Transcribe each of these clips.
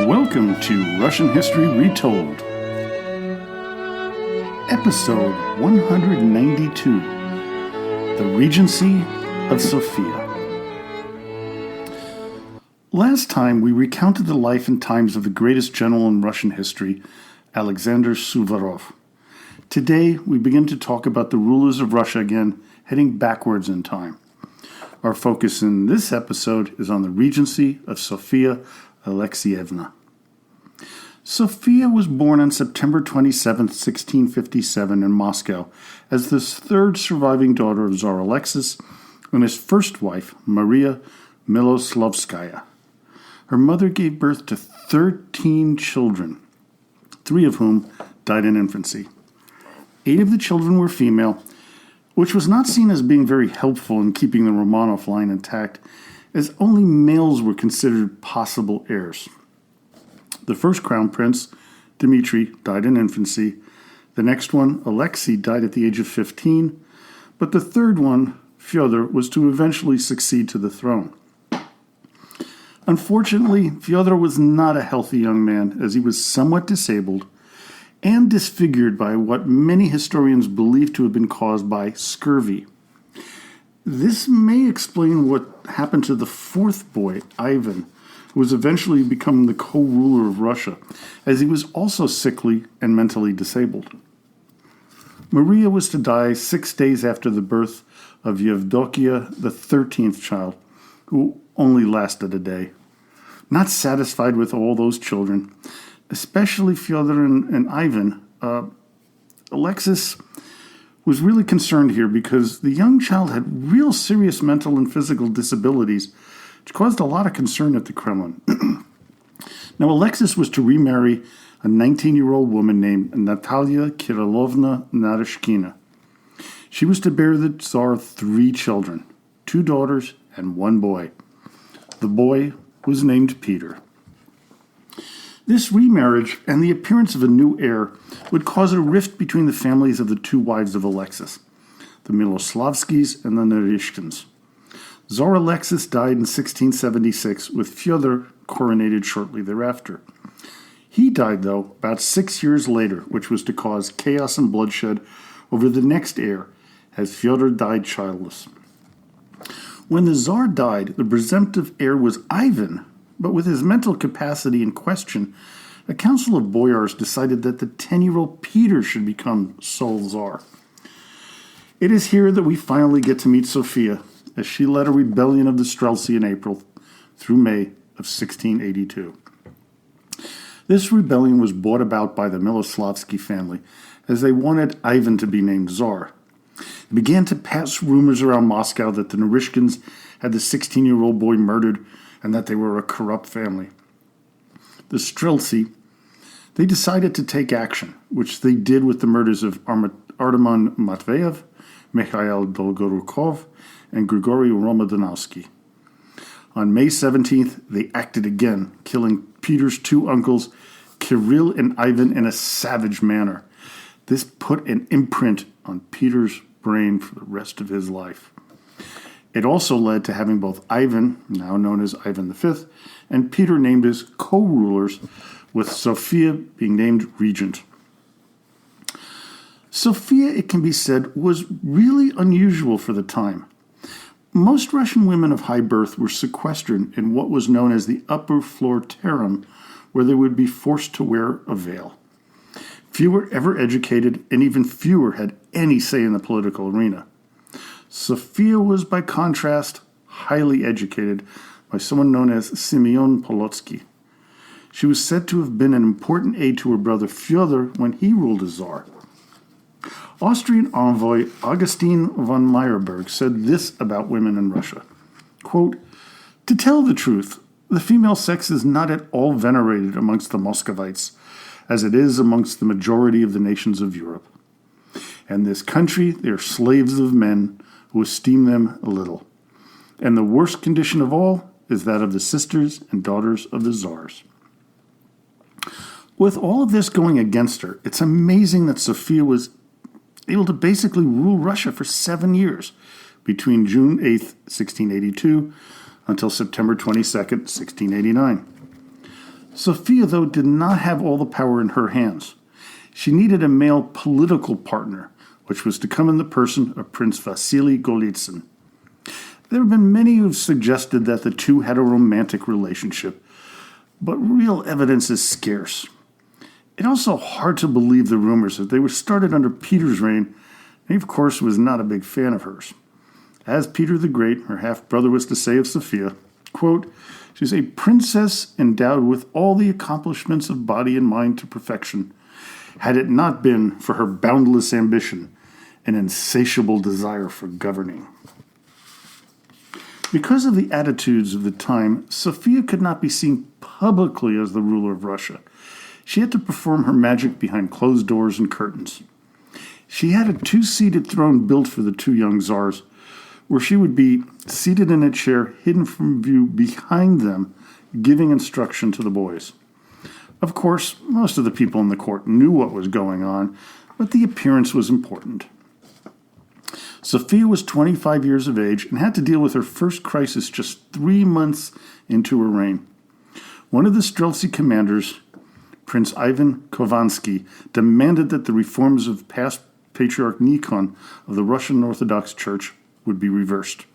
Welcome to Russian History Retold, Episode 192, The Regency of Sophia. Last time we recounted the life and times of the greatest general in Russian history, Alexander Suvorov. Today we begin to talk about the rulers of Russia again, heading backwards in time. Our focus in this episode is on the Regency of Sophia Alexeyevna. Sophia was born on September 27, 1657 in Moscow as the third surviving daughter of Tsar Alexis and his first wife, Maria Miloslavskaya. Her mother gave birth to 13 children, 3 of whom died in infancy. 8 of the children were female, which was not seen as being very helpful in keeping the Romanov line intact, as only males were considered possible heirs. The first crown prince, Dmitri, died in infancy. The next one, Alexei, died at the age of 15, but the third one, Fyodor, was to eventually succeed to the throne. Unfortunately, Fyodor was not a healthy young man, as he was somewhat disabled and disfigured by what many historians believe to have been caused by scurvy. This may explain what happened to the fourth boy, Ivan, who was eventually become the co-ruler of Russia, as he was also sickly and mentally disabled. Maria was to die 6 days after the birth of Yevdokia, the 13th child, who only lasted a day. Not satisfied with all those children, especially Fyodor and Ivan, Alexis was really concerned here because the young child had real serious mental and physical disabilities, which caused a lot of concern at the Kremlin. Now, Alexis was to remarry a 19-year-old woman named Natalia Kirillovna Naryshkina. She was to bear the Tsar 3 children, 2 daughters and 1 boy. The boy was named Peter. This remarriage and the appearance of a new heir would cause a rift between the families of the 2 wives of Alexis, the Miloslavskis and the Naryshkins. Tsar Alexis died in 1676, with Fyodor coronated shortly thereafter. He died, though, about 6 years later, which was to cause chaos and bloodshed over the next heir, as Fyodor died childless. When the Tsar died, the presumptive heir was Ivan, but with his mental capacity in question, a council of boyars decided that the 10-year-old Peter should become sole Tsar. It is here that we finally get to meet Sophia, as she led a rebellion of the Streltsy in April through May of 1682. This rebellion was brought about by the Miloslavsky family, as they wanted Ivan to be named Tsar. It began to pass rumors around Moscow that the Naryshkins had the 16-year-old boy murdered and that they were a corrupt family. The Streltsy, they decided to take action, which they did with the murders of Artemon Matveyev, Mikhail Dolgorukov, and Grigory Romodanovsky. On May 17th, they acted again, killing Peter's 2 uncles, Kirill and Ivan, in a savage manner. This put an imprint on Peter's brain for the rest of his life. It also led to having both Ivan, now known as Ivan V, and Peter named as co-rulers, with Sophia being named regent. Sophia, it can be said, was really unusual for the time. Most Russian women of high birth were sequestered in what was known as the upper floor harem, where they would be forced to wear a veil. Few were ever educated, and even fewer had any say in the political arena. Sophia was, by contrast, highly educated by someone known as Simeon Polotsky. She was said to have been an important aid to her brother Fyodor when he ruled as Tsar. Austrian envoy Augustin von Meyerberg said this about women in Russia, quote, "To tell the truth, the female sex is not at all venerated amongst the Muscovites, as it is amongst the majority of the nations of Europe. In this country they are slaves of men who esteem them a little. And the worst condition of all is that of the sisters and daughters of the Tsars." With all of this going against her, it's amazing that Sophia was able to basically rule Russia for 7 years, between June 8, 1682, until September 22, 1689. Sophia, though, did not have all the power in her hands. She needed a male political partner, which was to come in the person of Prince Vasily Golitsyn. There have been many who have suggested that the two had a romantic relationship, but real evidence is scarce. It's also hard to believe the rumors that they were started under Peter's reign, and he, of course, was not a big fan of hers. As Peter the Great, her half-brother, was to say of Sophia, quote, "She's a princess endowed with all the accomplishments of body and mind to perfection, had it not been for her boundless ambition and insatiable desire for governing." Because of the attitudes of the time, Sophia could not be seen publicly as the ruler of Russia. She had to perform her magic behind closed doors and curtains. She had a two-seated throne built for the two young czars, where she would be seated in a chair hidden from view behind them, giving instruction to the boys. Of course, most of the people in the court knew what was going on, but the appearance was important. Sophia was 25 years of age and had to deal with her first crisis just 3 months into her reign. One of the Streltsy commanders, Prince Ivan Khovansky, demanded that the reforms of past Patriarch Nikon of the Russian Orthodox Church would be reversed.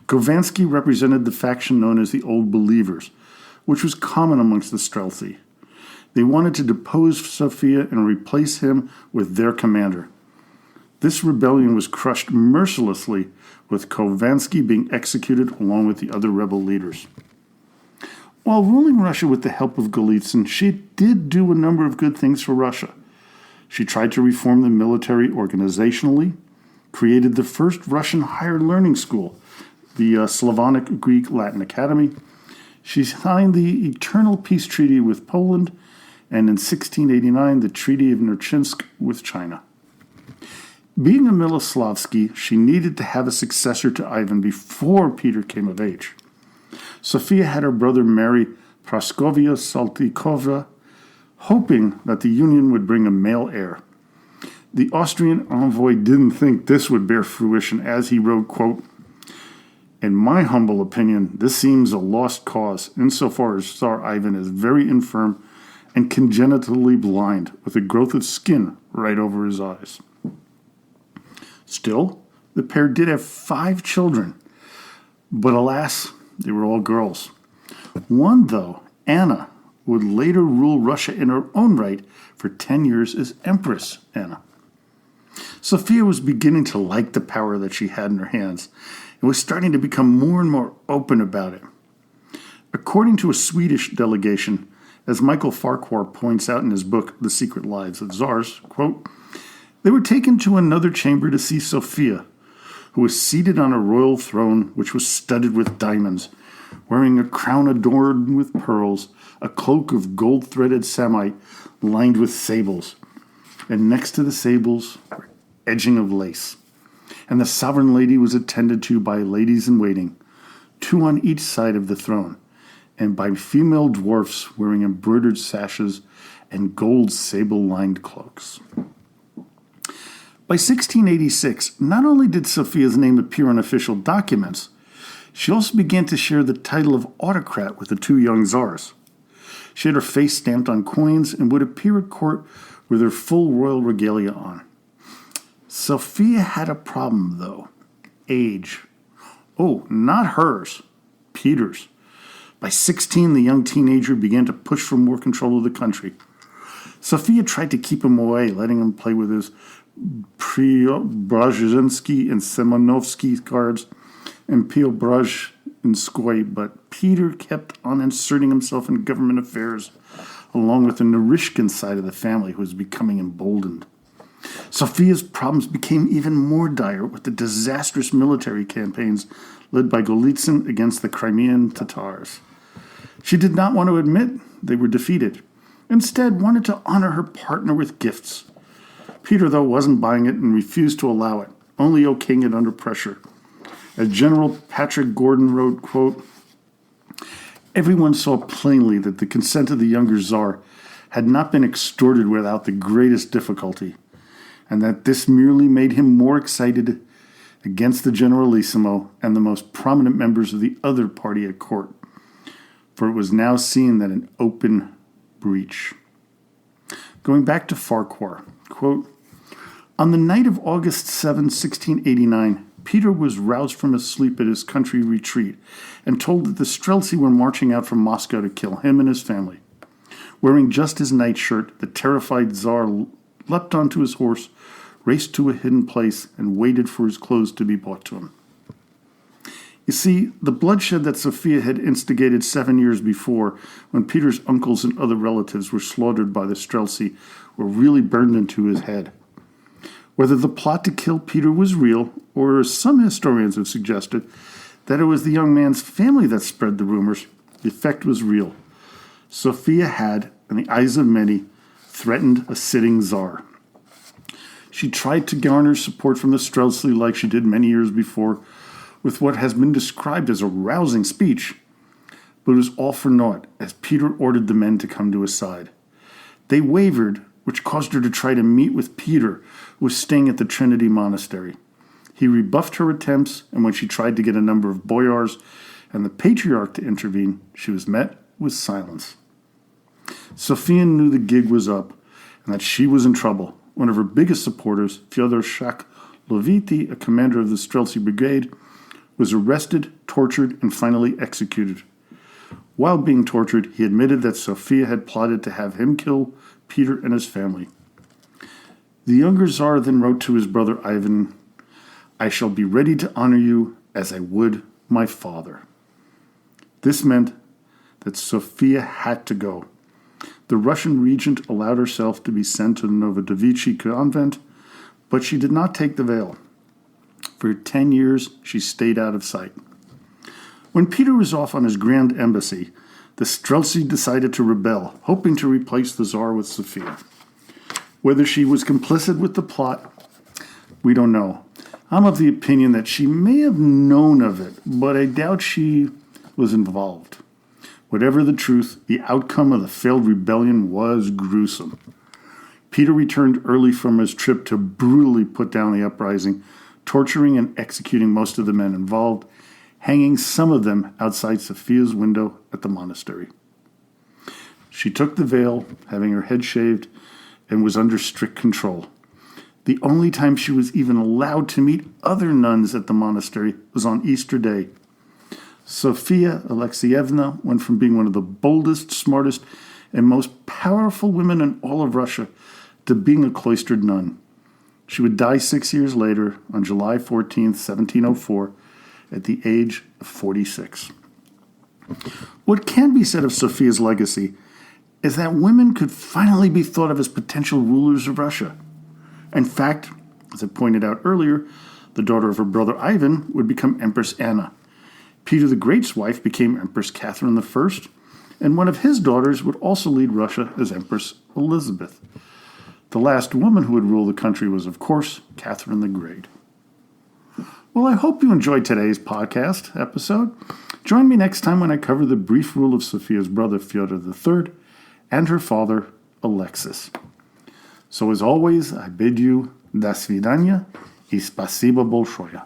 Khovansky represented the faction known as the Old Believers, which was common amongst the Streltsy. They wanted to depose Sophia and replace him with their commander. This rebellion was crushed mercilessly, with Khovansky being executed along with the other rebel leaders. While ruling Russia with the help of Golitsyn, she did do a number of good things for Russia. She tried to reform the military organizationally, created the first Russian higher learning school, the Slavonic Greek Latin Academy. She signed the Eternal Peace Treaty with Poland, and in 1689, the Treaty of Nerchinsk with China. Being a Miloslavsky, she needed to have a successor to Ivan before Peter came of age. Sophia had her brother marry Praskovia Saltykova, hoping that the union would bring a male heir. The Austrian envoy didn't think this would bear fruition, as he wrote, quote, "In my humble opinion, this seems a lost cause, insofar as Tsar Ivan is very infirm and congenitally blind, with a growth of skin right over his eyes." Still, the pair did have 5 children, but alas, they were all girls. One, though, Anna, would later rule Russia in her own right for 10 years as Empress Anna. Sophia was beginning to like the power that she had in her hands and was starting to become more and more open about it. According to a Swedish delegation, as Michael Farquhar points out in his book, The Secret Lives of Tsars, quote, "They were taken to another chamber to see Sophia, who was seated on a royal throne which was studded with diamonds, wearing a crown adorned with pearls, a cloak of gold-threaded samite lined with sables, and next to the sables were edging of lace. And the sovereign lady was attended to by ladies-in-waiting, 2 on each side of the throne, and by female dwarfs wearing embroidered sashes and gold sable-lined cloaks." By 1686, not only did Sophia's name appear on official documents, she also began to share the title of autocrat with the 2 young czars. She had her face stamped on coins and would appear at court with her full royal regalia on. Sophia had a problem, though. Age. Oh, not hers. Peter's. By 16, the young teenager began to push for more control of the country. Sophia tried to keep him away, letting him play with his Preobrazhensky and Semenovsky cards and Preobrazhenskoy, but Peter kept on inserting himself in government affairs, along with the Narishkin side of the family, who was becoming emboldened. Sophia's problems became even more dire with the disastrous military campaigns led by Golitsyn against the Crimean Tatars. She did not want to admit they were defeated, instead wanted to honor her partner with gifts. Peter, though, wasn't buying it and refused to allow it, only okaying it under pressure. As General Patrick Gordon wrote, quote, "Everyone saw plainly that the consent of the younger Tsar had not been extorted without the greatest difficulty, and that this merely made him more excited against the Generalissimo and the most prominent members of the other party at court. for it was now seen that an open breach. Going back to Farquhar, quote, on the night of August 7, 1689, Peter was roused from his sleep at his country retreat and told that the Streltsy were marching out from Moscow to kill him and his family. Wearing just his nightshirt, the terrified Tsar leapt onto his horse, raced to a hidden place, and waited for his clothes to be brought to him. You see, the bloodshed that Sophia had instigated 7 years before, when Peter's uncles and other relatives were slaughtered by the Streltsy, were really burned into his head. Whether the plot to kill Peter was real, or as some historians have suggested, that it was the young man's family that spread the rumors, the effect was real. Sophia had, in the eyes of many, threatened a sitting Tsar. She tried to garner support from the Streltsy like she did many years before, with what has been described as a rousing speech, but it was all for naught, as Peter ordered the men to come to his side. They wavered, which caused her to try to meet with Peter, who was staying at the Trinity Monastery. He rebuffed her attempts, and when she tried to get a number of boyars and the patriarch to intervene, she was met with silence. Sophia knew the gig was up, and that she was in trouble. One of her biggest supporters, Fyodor Shaklovity, a commander of the Streltsy Brigade, was arrested, tortured, and finally executed. While being tortured, he admitted that Sophia had plotted to have him kill Peter and his family. The younger Tsar then wrote to his brother Ivan, I shall be ready to honor you as I would my father. This meant that Sophia had to go. The Russian regent allowed herself to be sent to the Novodevichy convent, but she did not take the veil. For 10 years, she stayed out of sight. When Peter was off on his grand embassy, the Streltsy decided to rebel, hoping to replace the Tsar with Sophia. Whether she was complicit with the plot, we don't know. I'm of the opinion that she may have known of it, but I doubt she was involved. Whatever the truth, the outcome of the failed rebellion was gruesome. Peter returned early from his trip to brutally put down the uprising, torturing and executing most of the men involved, hanging some of them outside Sophia's window at the monastery. She took the veil, having her head shaved, and was under strict control. The only time she was even allowed to meet other nuns at the monastery was on Easter Day. Sophia Alexeyevna went from being one of the boldest, smartest, and most powerful women in all of Russia to being a cloistered nun. She would die 6 years later, on July 14th, 1704, at the age of 46. What can be said of Sophia's legacy is that women could finally be thought of as potential rulers of Russia. In fact, as I pointed out earlier, the daughter of her brother Ivan would become Empress Anna. Peter the Great's wife became Empress Catherine I, and one of his daughters would also lead Russia as Empress Elizabeth. The last woman who would rule the country was, of course, Catherine the Great. Well, I hope you enjoyed today's podcast episode. Join me next time when I cover the brief rule of Sophia's brother Fyodor III and her father Alexis. So as always, I bid you, до свидания и спасибо большое.